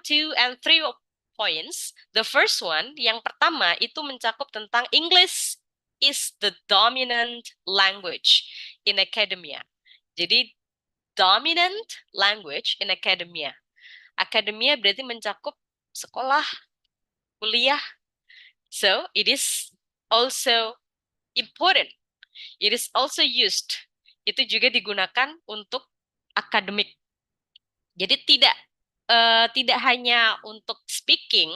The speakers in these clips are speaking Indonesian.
2, and 3 points. The first one, yang pertama itu mencakup tentang English is the dominant language in academia. Jadi dominant language in academia. Akademia berarti mencakup sekolah, kuliah. So it is also important. It is also used. Itu juga digunakan untuk akademik. Jadi tidak hanya untuk speaking,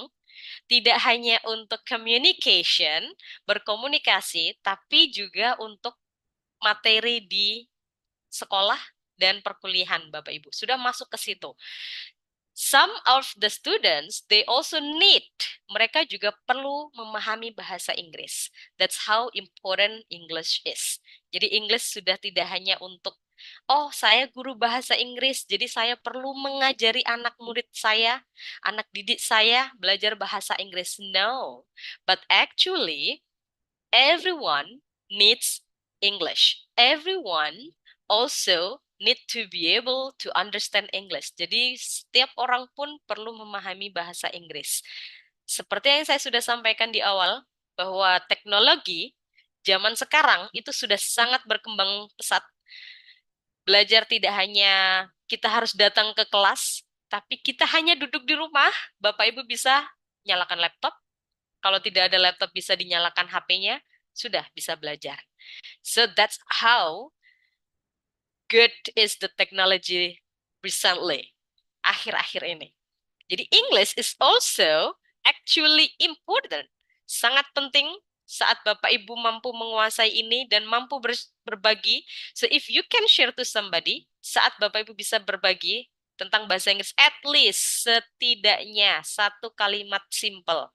tidak hanya untuk communication, berkomunikasi, tapi juga untuk materi di sekolah dan perkuliahan, Bapak Ibu. Sudah masuk ke situ. Some of the students, they also need, mereka juga perlu memahami bahasa Inggris. That's how important English is. Jadi English sudah tidak hanya untuk, oh saya guru bahasa Inggris, jadi saya perlu mengajari anak murid saya, anak didik saya belajar bahasa Inggris. No, but actually everyone needs English. Everyone also need to be able to understand English. Jadi setiap orang pun perlu memahami bahasa Inggris. Seperti yang saya sudah sampaikan di awal, bahwa teknologi zaman sekarang itu sudah sangat berkembang pesat. Belajar tidak hanya kita harus datang ke kelas, tapi kita hanya duduk di rumah, Bapak Ibu bisa nyalakan laptop. Kalau tidak ada laptop bisa dinyalakan HP-nya, sudah bisa belajar. So that's how good is the technology recently, akhir-akhir ini. Jadi English is also actually important, sangat penting saat Bapak Ibu mampu menguasai ini dan mampu berbagi. So if you can share to somebody, saat Bapak Ibu bisa berbagi tentang bahasa Inggris, at least setidaknya satu kalimat simple.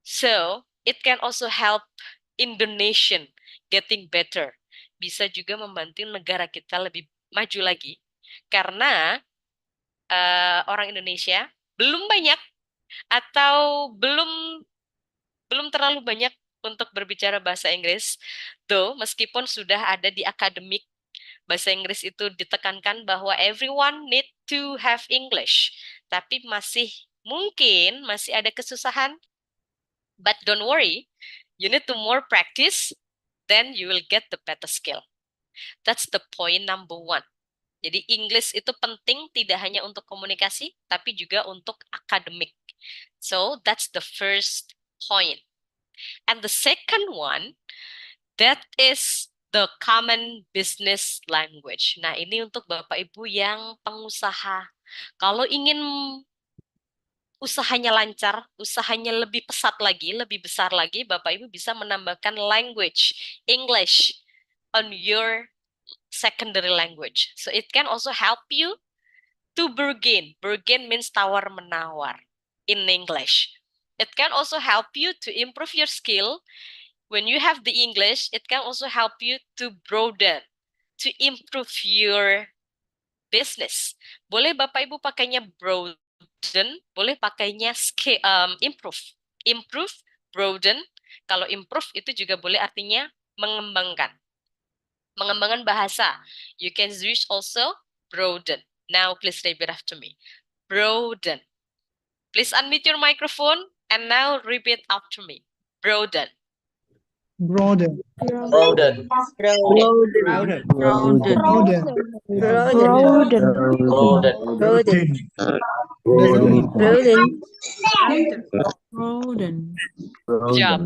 So it can also help Indonesian getting better. Bisa juga membantu negara kita lebih maju lagi. Karena orang Indonesia belum banyak atau belum terlalu banyak untuk berbicara bahasa Inggris. Though meskipun sudah ada di akademik bahasa Inggris itu ditekankan bahwa everyone need to have English. Tapi mungkin masih ada kesusahan. But don't worry, you need to more practice, then you will get the better skill. That's the point number 1. Jadi English itu penting tidak hanya untuk komunikasi, tapi juga untuk akademik. So that's the first point. And the second one, that is the common business language. Nah, ini untuk Bapak Ibu yang pengusaha. Kalau ingin usahanya lancar, usahanya lebih pesat lagi, lebih besar lagi, Bapak Ibu bisa menambahkan language, English, on your secondary language. So it can also help you to bargain. Bargain means tawar-menawar in English. It can also help you to improve your skill. When you have the English, it can also help you to broaden, to improve your business. Boleh Bapak Ibu pakainya broaden, boleh pakainya improve. Improve, broaden. Kalau improve itu juga boleh artinya mengembangkan. Mengembangkan bahasa. You can use also broaden. Now please repeat after me. Broaden. Please unmute your microphone and now repeat after me. Broaden. Broaden. Broaden. Broaden. Broaden. Broaden. Broaden. Broaden. Broaden. Job.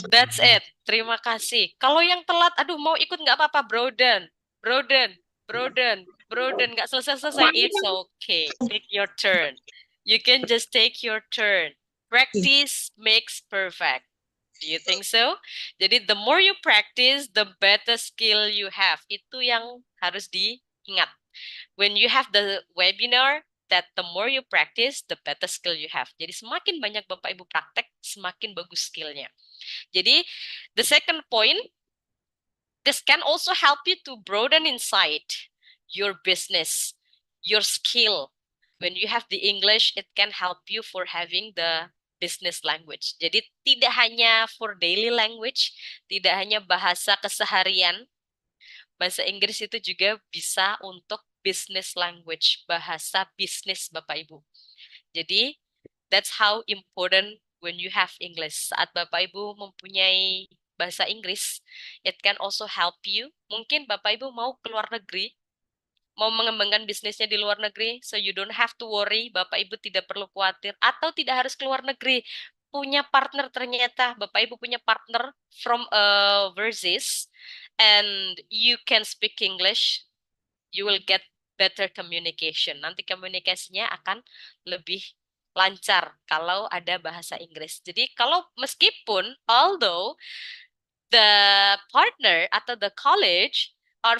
That's it. Terima kasih. Kalau yang telat, aduh mau ikut nggak apa-apa. Broaden. Broaden. Broaden. Broaden. Nggak selesai-selesai. It's okay. Take your turn. You can just take your turn. Practice makes perfect. Do you think so? Jadi the more you practice, the better skill you have. Itu yang harus diingat. When you have the webinar, that the more you practice, the better skill you have. Jadi semakin banyak Bapak Ibu praktek, semakin bagus skillnya. Jadi the second point, this can also help you to broaden insight your business, your skill. When you have the English, it can help you for having the business language. Jadi tidak hanya for daily language, tidak hanya bahasa keseharian, bahasa Inggris itu juga bisa untuk business language, bahasa bisnis Bapak Ibu. Jadi, that's how important when you have English. Saat Bapak Ibu mempunyai bahasa Inggris, it can also help you. Mungkin Bapak Ibu mau keluar negeri, mau mengembangkan bisnisnya di luar negeri, so you don't have to worry, Bapak Ibu tidak perlu khawatir, atau tidak harus keluar negeri. Punya partner ternyata, Bapak Ibu punya partner from overseas, and you can speak English, you will get better communication. Nanti komunikasinya akan lebih lancar kalau ada bahasa Inggris. Jadi kalau meskipun, although the partner atau the college are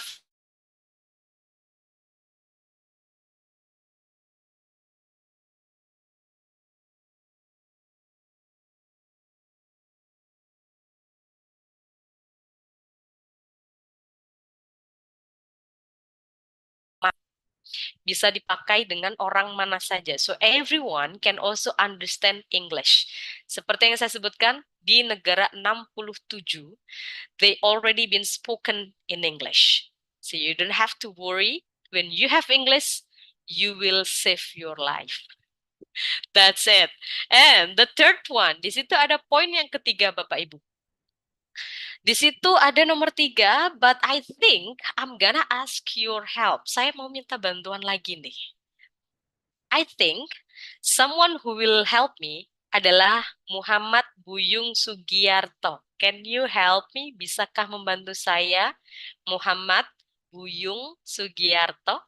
bisa dipakai dengan orang mana saja. So everyone can also understand English. Seperti yang saya sebutkan, di negara 67, they already been spoken in English. So you don't have to worry. When you have English, you will save your life. That's it. And the third one, di situ ada poin yang ketiga, Bapak Ibu. Di situ ada nomor 3, but I think I'm gonna ask your help. Saya mau minta bantuan lagi nih. I think someone who will help me adalah Muhammad Buyung Sugiarto. Can you help me? Bisakah membantu saya? Muhammad Buyung Sugiarto.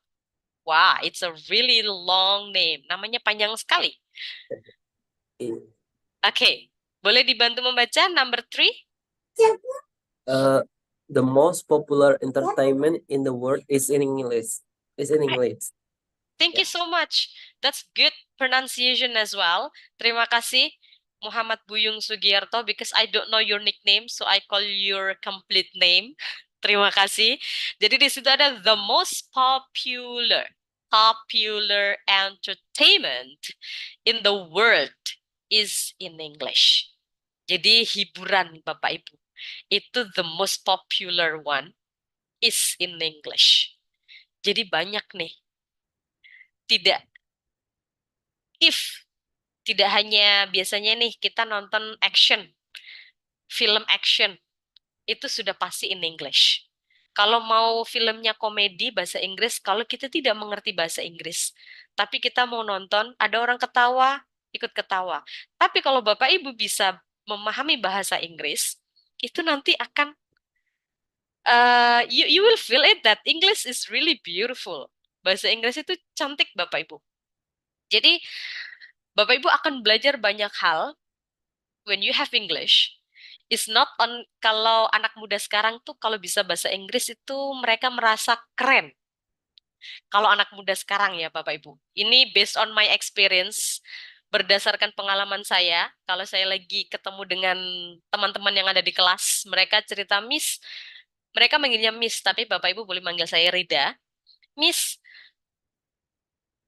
Wah, it's a really long name. Namanya panjang sekali. Oke, boleh dibantu membaca number 3? The most popular entertainment in the world is in English. Thank you so much. That's good pronunciation as well. Terima kasih, Muhammad Buyung Sugiarto, because I don't know your nickname, so I call your complete name. Terima kasih. Jadi di situ ada the most popular entertainment in the world is in English. Jadi hiburan Bapak Ibu, itu the most popular one is in English. Jadi banyak nih. Tidak hanya biasanya nih kita nonton action, film action, itu sudah pasti in English. Kalau mau filmnya komedi bahasa Inggris, kalau kita tidak mengerti bahasa Inggris, tapi kita mau nonton, ada orang ketawa, ikut ketawa. Tapi kalau Bapak Ibu bisa memahami bahasa Inggris, itu nanti akan you will feel it that English is really beautiful. Bahasa Inggris itu cantik Bapak Ibu. Jadi Bapak Ibu akan belajar banyak hal when you have English. It's not on, kalau anak muda sekarang tuh kalau bisa bahasa Inggris itu mereka merasa keren. Kalau anak muda sekarang ya Bapak Ibu. Ini based on my experience, berdasarkan pengalaman saya, kalau saya lagi ketemu dengan teman-teman yang ada di kelas, mereka cerita, Miss, mereka manggilnya Miss, tapi Bapak Ibu boleh manggil saya Rida. Miss,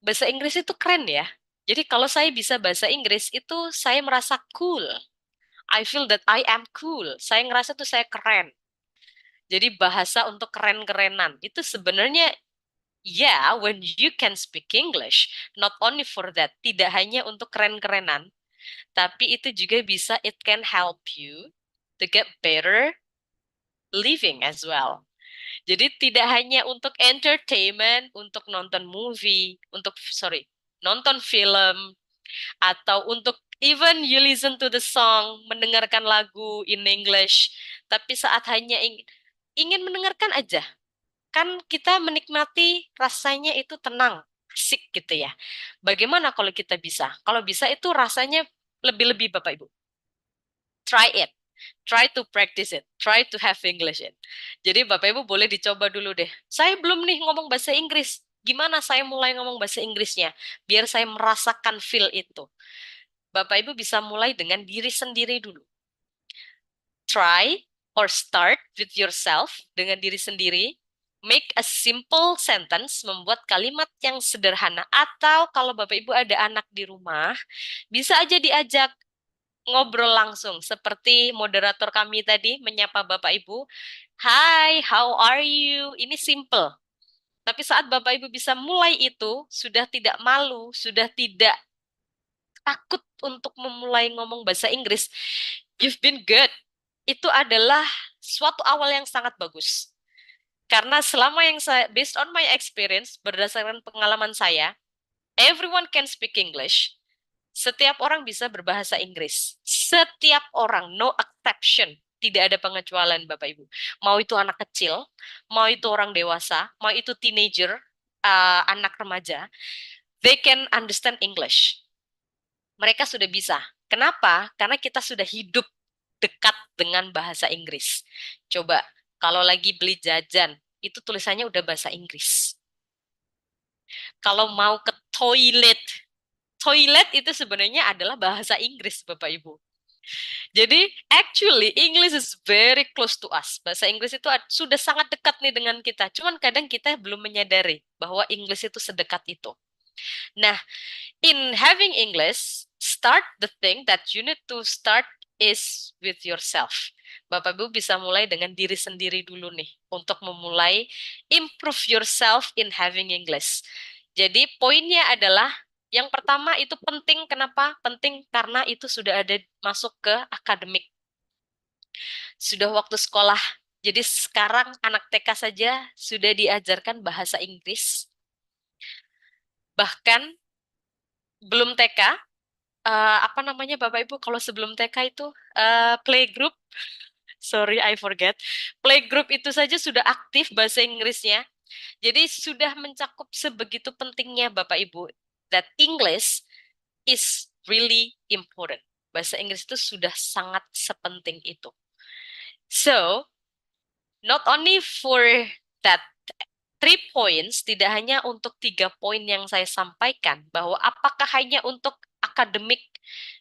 bahasa Inggris itu keren ya. Jadi kalau saya bisa bahasa Inggris itu saya merasa cool. I feel that I am cool. Saya ngerasa tuh saya keren. Jadi bahasa untuk keren-kerenan. Itu sebenarnya, yeah, when you can speak English, not only for that, tidak hanya untuk keren-kerenan, tapi itu juga bisa, it can help you to get better living as well. Jadi tidak hanya untuk entertainment, untuk nonton movie, nonton film, atau untuk even you listen to the song, mendengarkan lagu in English, tapi saat hanya ingin mendengarkan aja, kan kita menikmati rasanya itu tenang, asik gitu ya. Bagaimana kalau kita bisa? Kalau bisa itu rasanya lebih-lebih Bapak Ibu. Try it. Try to practice it. Try to have English it. Jadi Bapak Ibu boleh dicoba dulu deh. Saya belum nih ngomong bahasa Inggris. Gimana saya mulai ngomong bahasa Inggrisnya? Biar saya merasakan feel itu. Bapak Ibu bisa mulai dengan diri sendiri dulu. Try or start with yourself, dengan diri sendiri. Make a simple sentence, membuat kalimat yang sederhana. Atau kalau Bapak Ibu ada anak di rumah, bisa aja diajak ngobrol langsung. Seperti moderator kami tadi menyapa Bapak Ibu. Hi, how are you? Ini simple. Tapi saat Bapak Ibu bisa mulai itu, sudah tidak malu, sudah tidak takut untuk memulai ngomong bahasa Inggris, you've been good. Itu adalah suatu awal yang sangat bagus. Karena selama yang saya, based on my experience, berdasarkan pengalaman saya, everyone can speak English. Setiap orang bisa berbahasa Inggris. Setiap orang, no exception. Tidak ada pengecualian, Bapak Ibu. Mau itu anak kecil, mau itu orang dewasa, mau itu teenager, anak remaja, they can understand English. Mereka sudah bisa. Kenapa? Karena kita sudah hidup dekat dengan bahasa Inggris. Coba, kalau lagi beli jajan, itu tulisannya udah bahasa Inggris. Kalau mau ke toilet, toilet itu sebenarnya adalah bahasa Inggris, Bapak Ibu. Jadi, actually, English is very close to us. Bahasa Inggris itu sudah sangat dekat nih dengan kita. Cuman kadang kita belum menyadari bahwa English itu sedekat itu. Nah, in having English, start the thing that you need to start is with yourself. Bapak Ibu bisa mulai dengan diri sendiri dulu nih untuk memulai improve yourself in having English. Jadi poinnya adalah yang pertama itu penting. Kenapa? Penting karena itu sudah ada masuk ke akademik. Sudah waktu sekolah. Jadi sekarang anak TK saja sudah diajarkan bahasa Inggris. Bahkan belum TK, apa namanya Bapak Ibu kalau sebelum TK itu playgroup, sorry I forget, playgroup itu saja sudah aktif bahasa Inggrisnya. Jadi sudah mencakup sebegitu pentingnya Bapak Ibu that English is really important. Bahasa Inggris itu sudah sangat sepenting itu. So, not only for that 3 points, tidak hanya untuk 3 poin yang saya sampaikan, bahwa apakah hanya untuk academic,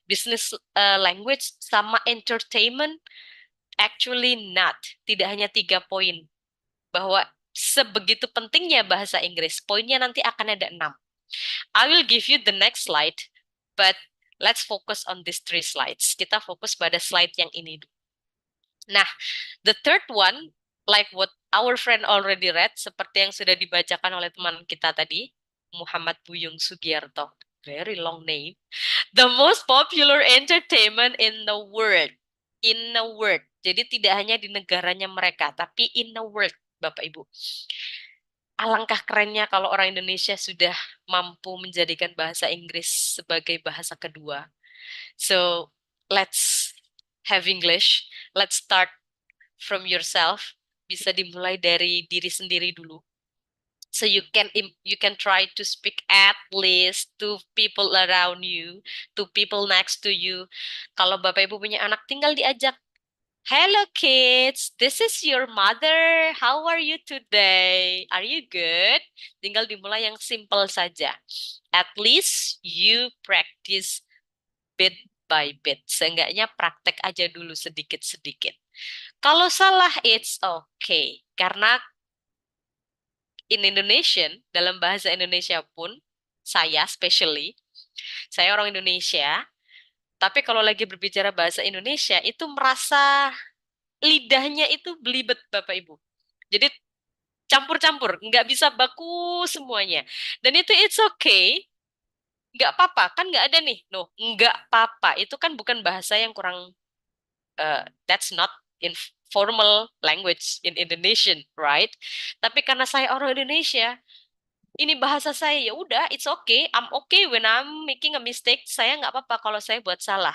business language, sama entertainment, actually not. Tidak hanya 3 poin. Bahwa sebegitu pentingnya bahasa Inggris. Poinnya nanti akan ada 6. I will give you the next slide, but let's focus on these 3 slides. Kita fokus pada slide yang ini dulu. Nah, the third one, like what our friend already read, seperti yang sudah dibacakan oleh teman kita tadi, Muhammad Buyung Sugiarto, very long name, the most popular entertainment in the world. In the world. Jadi tidak hanya di negaranya mereka, tapi in the world, Bapak Ibu. Alangkah kerennya kalau orang Indonesia sudah mampu menjadikan bahasa Inggris sebagai bahasa kedua. So, let's have English. Let's start from yourself. Bisa dimulai dari diri sendiri dulu. So you can try to speak at least to people around you, to people next to you. Kalau Bapak Ibu punya anak, tinggal diajak. Hello kids, this is your mother. How are you today? Are you good? Tinggal dimulai yang simple saja. At least you practice bit by bit. Seenggaknya praktek aja dulu sedikit-sedikit. Kalau salah, it's okay. Karena in Indonesian, dalam bahasa Indonesia pun, saya especially, saya orang Indonesia, tapi kalau lagi berbicara bahasa Indonesia, itu merasa lidahnya itu belibet, Bapak Ibu. Jadi campur-campur, nggak bisa baku semuanya. Dan itu it's okay, nggak apa-apa, kan nggak ada nih, no, nggak apa-apa. Itu kan bukan bahasa yang kurang, that's not in formal language in Indonesian, right? Tapi karena saya orang Indonesia, ini bahasa saya, ya udah, it's okay, I'm okay when I'm making a mistake. Saya nggak apa-apa kalau saya buat salah.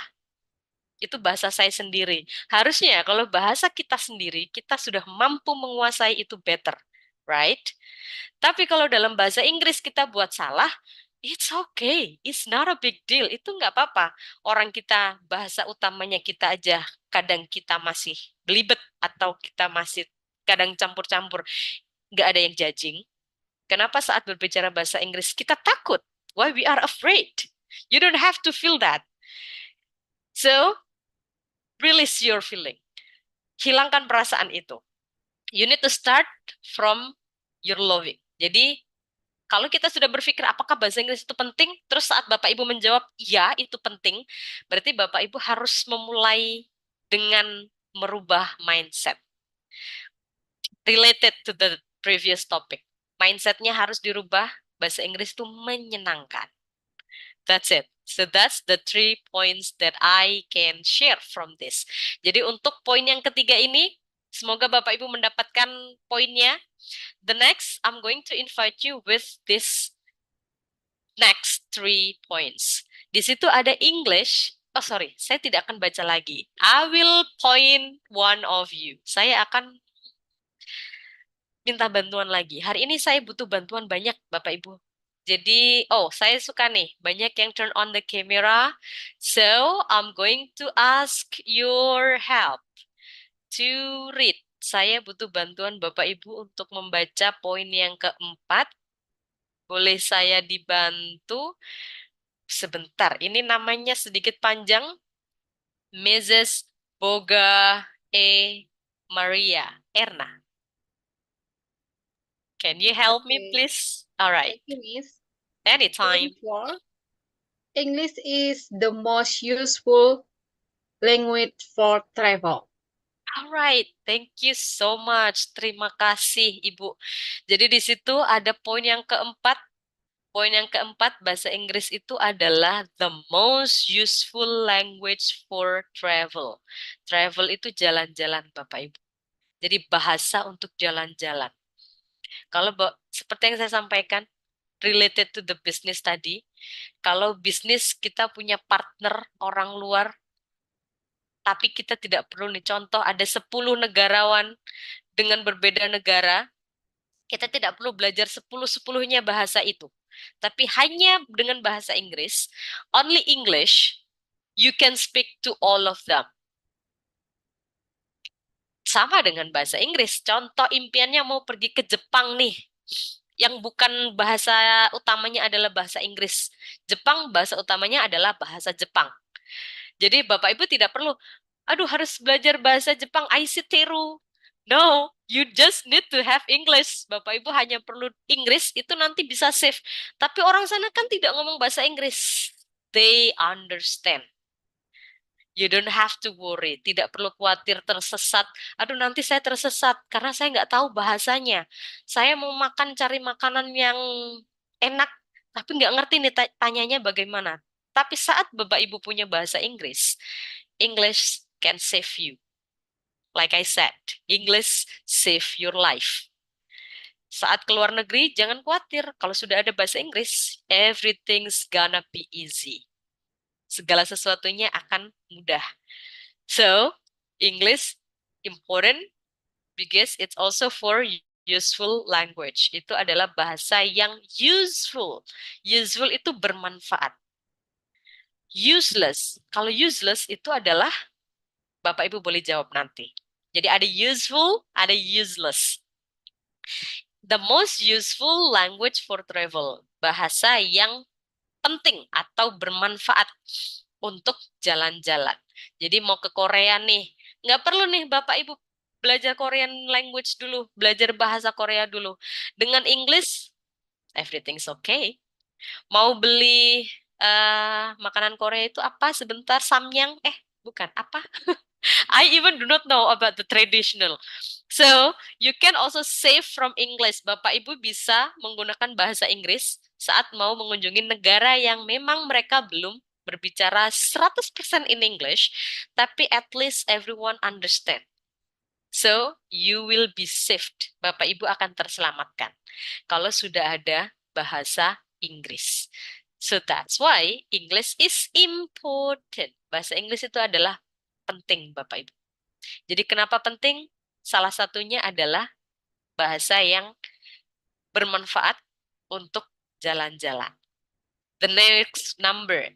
Itu bahasa saya sendiri. Harusnya kalau bahasa kita sendiri, kita sudah mampu menguasai itu better, right? Tapi kalau dalam bahasa Inggris kita buat salah, it's okay, it's not a big deal. Itu nggak apa-apa. Orang kita, bahasa utamanya kita aja, kadang kita masih belibet atau kita masih kadang campur-campur. Nggak ada yang judging. Kenapa saat berbicara bahasa Inggris kita takut? Why we are afraid? You don't have to feel that. So, release your feeling. Hilangkan perasaan itu. You need to start from your loving. Jadi, kalau kita sudah berpikir apakah bahasa Inggris itu penting, terus saat Bapak Ibu menjawab, ya itu penting, berarti Bapak Ibu harus memulai dengan merubah mindset. Related to the previous topic. Mindsetnya harus dirubah. Bahasa Inggris itu menyenangkan. That's it. So that's the 3 points that I can share from this. Jadi untuk poin yang ketiga ini, semoga Bapak Ibu mendapatkan poinnya. The next, I'm going to invite you with this next 3 points. Di situ ada English. Oh sorry, saya tidak akan baca lagi. I will point one of you. Saya akan minta bantuan lagi. Hari ini saya butuh bantuan banyak, Bapak Ibu. Jadi, saya suka nih, banyak yang turn on the camera. So, I'm going to ask your help to read. Saya butuh bantuan Bapak Ibu untuk membaca poin yang keempat. Boleh saya dibantu? Sebentar, ini namanya sedikit panjang. Mrs. Boga E. Maria Erna. Can you help me, Okay. please? All right. Thank you, Miss. Anytime. Point 4. English is the most useful language for travel. Alright, thank you so much. Terima kasih, Ibu. Jadi di situ ada poin yang keempat. Poin yang keempat, bahasa Inggris itu adalah the most useful language for travel. Travel itu jalan-jalan, Bapak Ibu. Jadi bahasa untuk jalan-jalan. Kalau seperti yang saya sampaikan, related to the business tadi, kalau bisnis kita punya partner orang luar, tapi kita tidak perlu nih, contoh ada 10 negarawan dengan berbeda negara, kita tidak perlu belajar 10-10-nya bahasa itu. Tapi hanya dengan bahasa Inggris, only English, you can speak to all of them. Sama dengan bahasa Inggris, contoh impiannya mau pergi ke Jepang nih, yang bukan bahasa utamanya adalah bahasa Inggris. Jepang bahasa utamanya adalah bahasa Jepang. Jadi Bapak Ibu tidak perlu, aduh harus belajar bahasa Jepang, Aisiteru. No, you just need to have English. Bapak Ibu hanya perlu Inggris, itu nanti bisa save. Tapi orang sana kan tidak ngomong bahasa Inggris. They understand. You don't have to worry. Tidak perlu khawatir tersesat. Aduh nanti saya tersesat karena saya nggak tahu bahasanya. Saya mau makan, cari makanan yang enak, tapi nggak ngerti nih tanyanya bagaimana. Tapi saat Bapak Ibu punya bahasa Inggris, English can save you. Like I said, English save your life. Saat keluar negeri, jangan khawatir. Kalau sudah ada bahasa Inggris, everything's gonna be easy. Segala sesuatunya akan mudah. So, English important because it's also for useful language. Itu adalah bahasa yang useful. Useful itu bermanfaat. Useless. Kalau useless itu adalah, Bapak Ibu boleh jawab nanti. Jadi ada useful, ada useless. The most useful language for travel. Bahasa yang penting atau bermanfaat untuk jalan-jalan. Jadi mau ke Korea nih, nggak perlu nih Bapak Ibu belajar Korean language dulu, belajar bahasa Korea dulu. Dengan English, everything's okay. Mau beli makanan Korea itu apa? Sebentar, samyang. Bukan, apa? I even do not know about the traditional. So, you can also save from English. Bapak Ibu bisa menggunakan bahasa Inggris saat mau mengunjungi negara yang memang mereka belum berbicara 100% in English, tapi at least everyone understand. So, you will be saved. Bapak Ibu akan terselamatkan kalau sudah ada bahasa Inggris. So, that's why English is important. Bahasa Inggris itu adalah penting, Bapak Ibu. Jadi kenapa penting? Salah satunya adalah bahasa yang bermanfaat untuk jalan-jalan. The next number.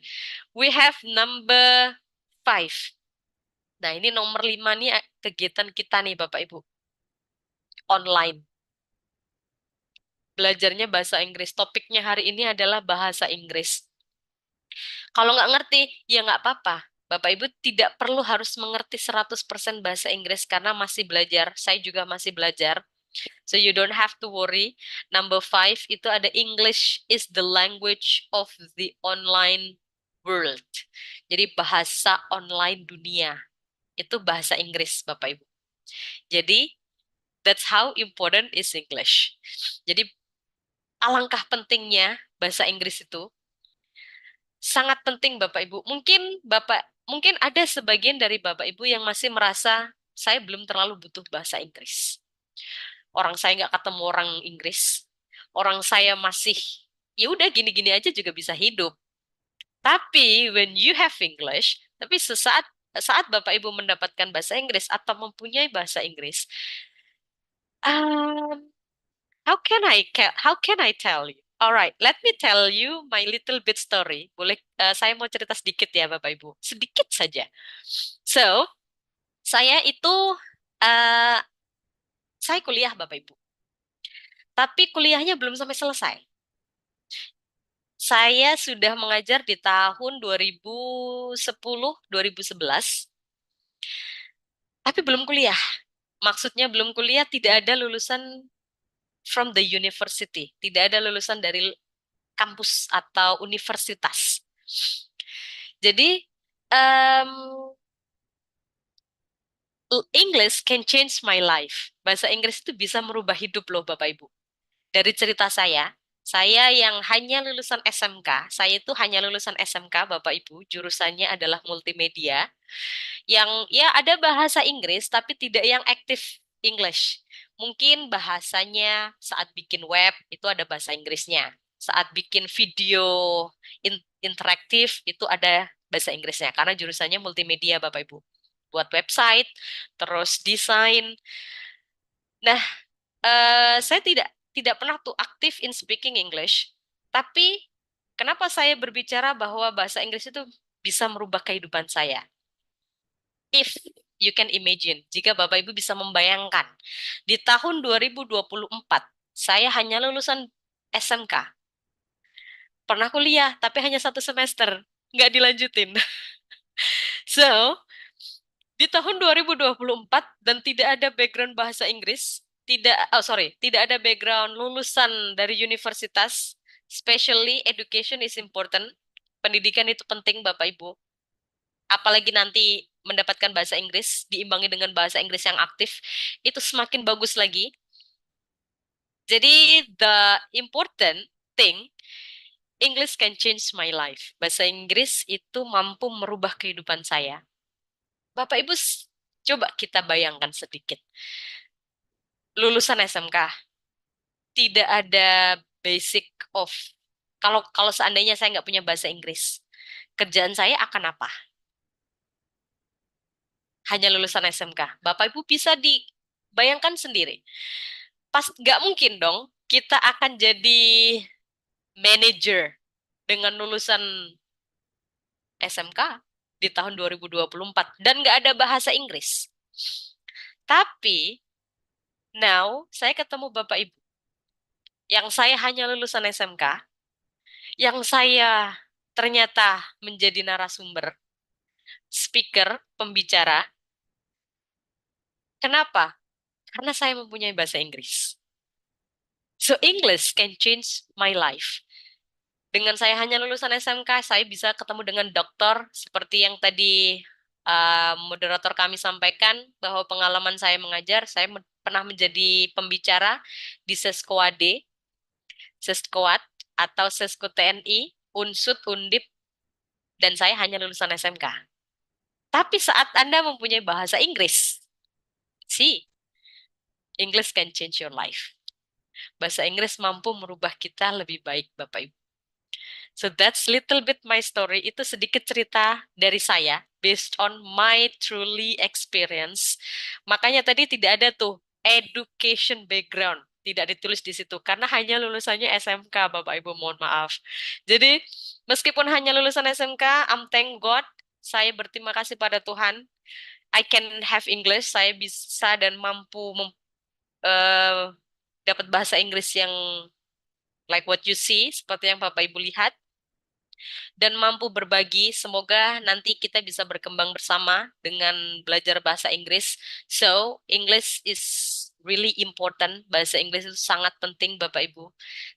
We have number 5. Nah, ini nomor 5 nih kegiatan kita nih Bapak Ibu. Online. Belajarnya bahasa Inggris. Topiknya hari ini adalah bahasa Inggris. Kalau nggak ngerti, ya nggak apa-apa. Bapak Ibu tidak perlu harus mengerti 100% bahasa Inggris karena masih belajar. Saya juga masih belajar. So you don't have to worry. Number 5 itu ada English is the language of the online world. Jadi bahasa online dunia. Itu bahasa Inggris, Bapak Ibu. Jadi that's how important is English. Jadi alangkah pentingnya bahasa Inggris itu. Sangat penting Bapak Ibu. Mungkin ada sebagian dari Bapak Ibu yang masih merasa saya belum terlalu butuh bahasa Inggris. Orang saya nggak ketemu orang Inggris. Orang saya masih ya udah gini-gini aja juga bisa hidup. Tapi when you have English, tapi saat Bapak Ibu mendapatkan bahasa Inggris atau mempunyai bahasa Inggris, um, how can I tell you? Alright, let me tell you my little bit story. Boleh, saya mau cerita sedikit ya Bapak Ibu, sedikit saja. So, saya itu uh, saya kuliah Bapak Ibu, tapi kuliahnya belum sampai selesai. Saya sudah mengajar di tahun 2010, 2011, tapi belum kuliah. Maksudnya belum kuliah, tidak ada lulusan from the university, tidak ada lulusan dari kampus atau universitas. Jadi, um, English can change my life. Bahasa Inggris itu bisa merubah hidup loh Bapak Ibu. Dari cerita saya yang hanya lulusan SMK, saya itu hanya lulusan SMK Bapak Ibu, jurusannya adalah multimedia, yang ya ada bahasa Inggris tapi tidak yang aktif English. Mungkin bahasanya saat bikin web itu ada bahasa Inggrisnya. Saat bikin video interaktif itu ada bahasa Inggrisnya karena jurusannya multimedia Bapak Ibu. Buat website, terus desain. Nah, saya tidak pernah tuh aktif in speaking English. Tapi kenapa saya berbicara bahwa bahasa Inggris itu bisa merubah kehidupan saya? If you can imagine, jika Bapak Ibu bisa membayangkan, di tahun 2024, saya hanya lulusan SMK. Pernah kuliah, tapi hanya 1 semester. Nggak dilanjutin. So, di tahun 2024 dan tidak ada background bahasa Inggris, tidak ada background lulusan dari universitas, especially education is important. Pendidikan itu penting Bapak Ibu. Apalagi nanti mendapatkan bahasa Inggris diimbangi dengan bahasa Inggris yang aktif, itu semakin bagus lagi. Jadi the important thing, English can change my life. Bahasa Inggris itu mampu merubah kehidupan saya. Bapak Ibu, coba kita bayangkan sedikit. Lulusan SMK, tidak ada basic of, kalau seandainya saya nggak punya bahasa Inggris, kerjaan saya akan apa? Hanya lulusan SMK. Bapak Ibu bisa dibayangkan sendiri. Nggak mungkin dong kita akan jadi manager dengan lulusan SMK di tahun 2024 dan nggak ada bahasa Inggris. Tapi now saya ketemu Bapak Ibu yang saya hanya lulusan SMK, yang saya ternyata menjadi narasumber, speaker, pembicara. Kenapa? Karena saya mempunyai bahasa Inggris. So English can change my life. Dengan saya hanya lulusan SMK, saya bisa ketemu dengan dokter seperti yang tadi moderator kami sampaikan bahwa pengalaman saya mengajar, saya pernah menjadi pembicara di Seskoad atau Sesko TNI, Unsud, Undip, dan saya hanya lulusan SMK. Tapi saat Anda mempunyai bahasa Inggris, English can change your life. Bahasa Inggris mampu merubah kita lebih baik, Bapak Ibu. So that's little bit my story. Itu sedikit cerita dari saya based on my truly experience. Makanya tadi tidak ada tuh education background, tidak ditulis di situ karena hanya lulusannya SMK, Bapak Ibu, mohon maaf. Jadi meskipun hanya lulusan SMK, I'm thank God, saya berterima kasih pada Tuhan. I can have English, saya bisa dan mampu dapat bahasa Inggris yang like what you see, seperti yang Bapak Ibu lihat, dan mampu berbagi. Semoga nanti kita bisa berkembang bersama dengan belajar bahasa Inggris. So, English is really important. Bahasa Inggris itu sangat penting, Bapak Ibu.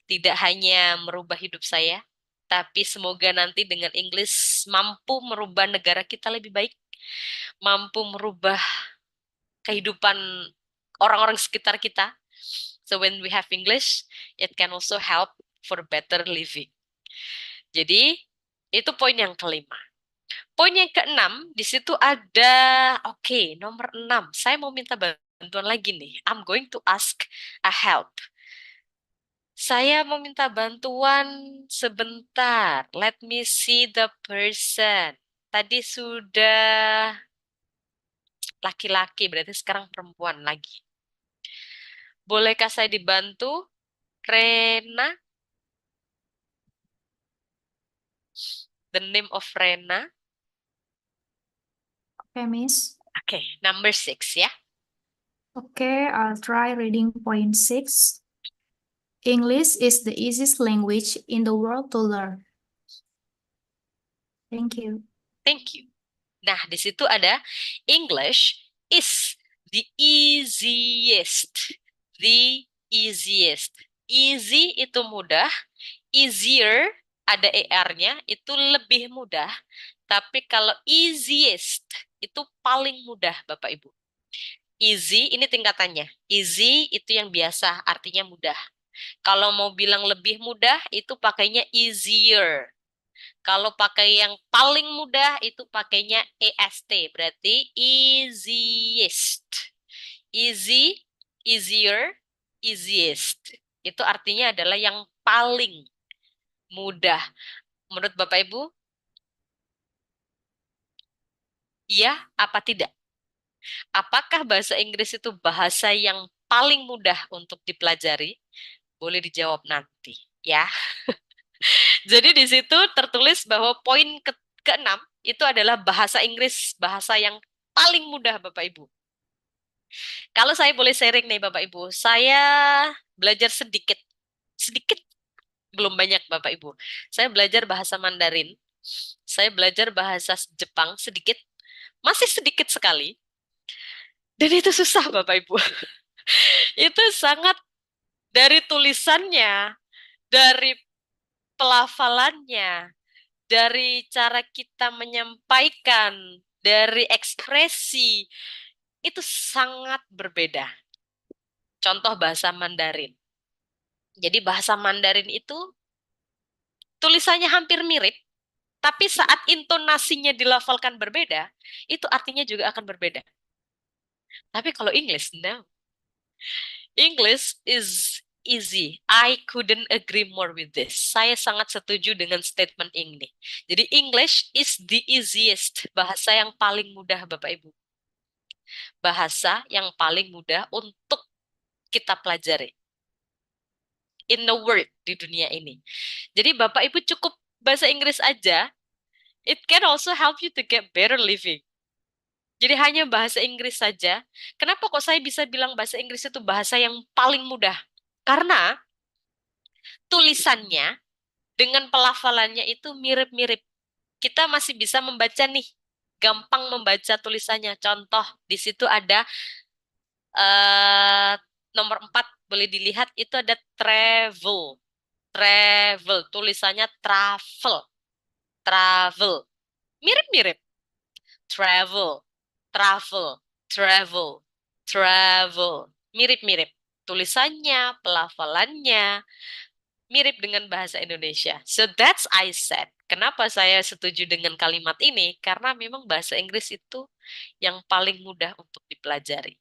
Tidak hanya merubah hidup saya, tapi semoga nanti dengan English mampu merubah negara kita lebih baik, mampu merubah kehidupan orang-orang sekitar kita. So when we have English, it can also help for better living. Jadi itu poin yang kelima. Poin yang keenam, di situ ada, oke, nomor 6. Saya mau minta bantuan lagi nih. I'm going to ask a help. Saya mau minta bantuan sebentar. Let me see the person. Tadi sudah laki-laki, berarti sekarang perempuan lagi. Bolehkah saya dibantu? Rena, the name of Rena. Okay, Miss. Oke, number 6 ya. Okay, I'll try reading point 6. English is the easiest language in the world to learn. Thank you. Thank you. Nah, di situ ada English is the easiest. The easiest. Easy itu mudah, easier ada ER-nya itu lebih mudah, tapi kalau easiest itu paling mudah, Bapak Ibu. Easy ini tingkatannya. Easy itu yang biasa, artinya mudah. Kalau mau bilang lebih mudah itu pakainya easier. Kalau pakai yang paling mudah itu pakainya EST, berarti easiest. Easy, easier, easiest. Itu artinya adalah yang paling mudah. Menurut Bapak Ibu, iya apa tidak? Apakah bahasa Inggris itu bahasa yang paling mudah untuk dipelajari? Boleh dijawab nanti, ya. Jadi di situ tertulis bahwa poin keenam itu adalah bahasa Inggris, bahasa yang paling mudah Bapak Ibu. Kalau saya boleh sharing nih Bapak Ibu, saya belajar sedikit, belum banyak Bapak Ibu. Saya belajar bahasa Mandarin, saya belajar bahasa Jepang sedikit, masih sedikit sekali, dan itu susah Bapak Ibu. Itu sangat dari tulisannya, dari pelafalannya, dari cara kita menyampaikan, dari ekspresi, itu sangat berbeda. Contoh bahasa Mandarin. Jadi bahasa Mandarin itu tulisannya hampir mirip, tapi saat intonasinya dilafalkan berbeda, itu artinya juga akan berbeda. Tapi kalau English, no. English is easy. I couldn't agree more with this. Saya sangat setuju dengan statement ini. Jadi English is the easiest. Bahasa yang paling mudah, Bapak Ibu. Bahasa yang paling mudah untuk kita pelajari. In the world, di dunia ini. Jadi Bapak Ibu cukup bahasa Inggris aja, it can also help you to get better living. Jadi hanya bahasa Inggris saja. Kenapa kok saya bisa bilang bahasa Inggris itu bahasa yang paling mudah? Karena tulisannya dengan pelafalannya itu mirip-mirip. Kita masih bisa membaca nih, gampang membaca tulisannya. Contoh, di situ ada nomor 4, boleh dilihat, itu ada travel. Travel, tulisannya travel. Travel. Mirip-mirip. Travel, travel, travel, travel. Mirip-mirip. Tulisannya, pelafalannya, mirip dengan bahasa Indonesia. So that's I said. Kenapa saya setuju dengan kalimat ini? Karena memang bahasa Inggris itu yang paling mudah untuk dipelajari.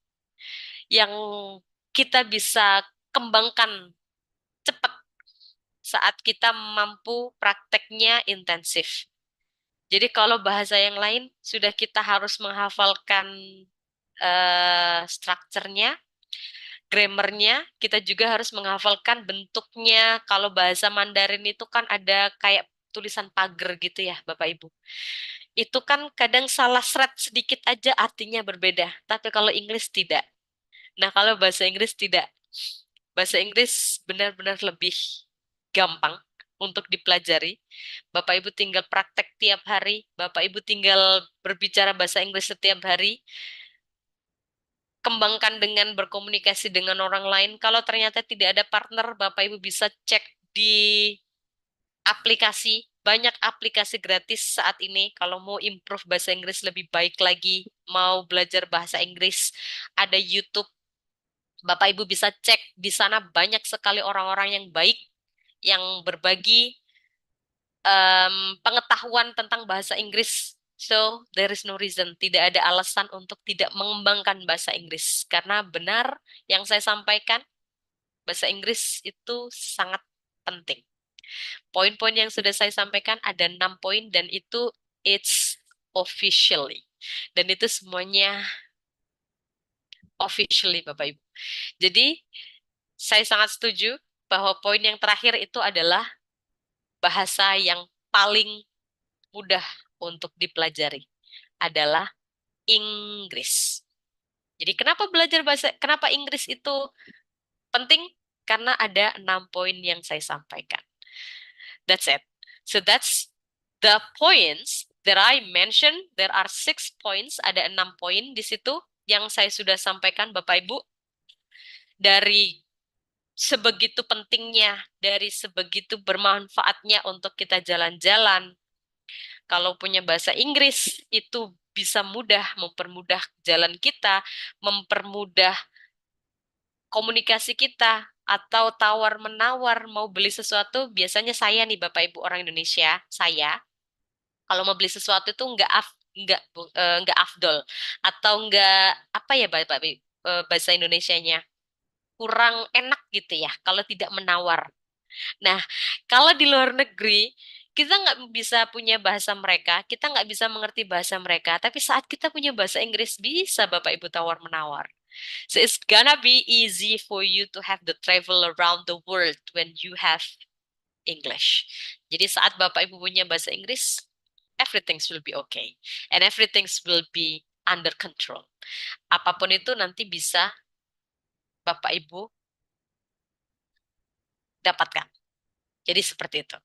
Yang kita bisa kembangkan cepat saat kita mampu prakteknya intensif. Jadi kalau bahasa yang lain sudah kita harus menghafalkan strukturnya, grammarnya, kita juga harus menghafalkan bentuknya. Kalau bahasa Mandarin itu kan ada kayak tulisan pagar gitu ya, Bapak Ibu. Itu kan kadang salah serat sedikit aja artinya berbeda. Tapi kalau Inggris tidak. Nah, kalau bahasa Inggris tidak. Bahasa Inggris benar-benar lebih gampang untuk dipelajari. Bapak Ibu tinggal praktek tiap hari, Bapak Ibu tinggal berbicara bahasa Inggris setiap hari, kembangkan dengan berkomunikasi dengan orang lain. Kalau ternyata tidak ada partner, Bapak Ibu bisa cek di aplikasi, banyak aplikasi gratis saat ini. Kalau mau improve bahasa Inggris lebih baik lagi, mau belajar bahasa Inggris, ada YouTube, Bapak Ibu bisa cek di sana banyak sekali orang-orang yang baik yang berbagi pengetahuan tentang bahasa Inggris. So, there is no reason, tidak ada alasan untuk tidak mengembangkan bahasa Inggris. Karena benar yang saya sampaikan, bahasa Inggris itu sangat penting. Poin-poin yang sudah saya sampaikan ada 6 poin dan itu it's officially. Dan itu semuanya officially, Bapak Ibu. Jadi, saya sangat setuju bahwa poin yang terakhir itu adalah bahasa yang paling mudah untuk dipelajari adalah Inggris. Jadi kenapa Inggris itu penting? Karena ada 6 poin yang saya sampaikan. That's it. So that's the points that I mentioned. There are 6 points, ada 6 poin di situ yang saya sudah sampaikan Bapak Ibu. Dari sebegitu pentingnya, dari sebegitu bermanfaatnya untuk kita jalan-jalan. Kalau punya bahasa Inggris, itu bisa mempermudah jalan kita, mempermudah komunikasi kita, atau tawar-menawar mau beli sesuatu. Biasanya saya nih Bapak Ibu orang Indonesia, saya kalau mau beli sesuatu itu nggak afdol atau nggak apa ya Bapak Ibu bahasa Indonesianya kurang enak gitu ya kalau tidak menawar. Nah, kalau di luar negeri, kita nggak bisa punya bahasa mereka, kita nggak bisa mengerti bahasa mereka, tapi saat kita punya bahasa Inggris, bisa Bapak Ibu tawar-menawar. So it's gonna be easy for you to have the travel around the world when you have English. Jadi saat Bapak Ibu punya bahasa Inggris, everything will be okay. And everything will be under control. Apapun itu nanti bisa Bapak Ibu dapatkan. Jadi seperti itu.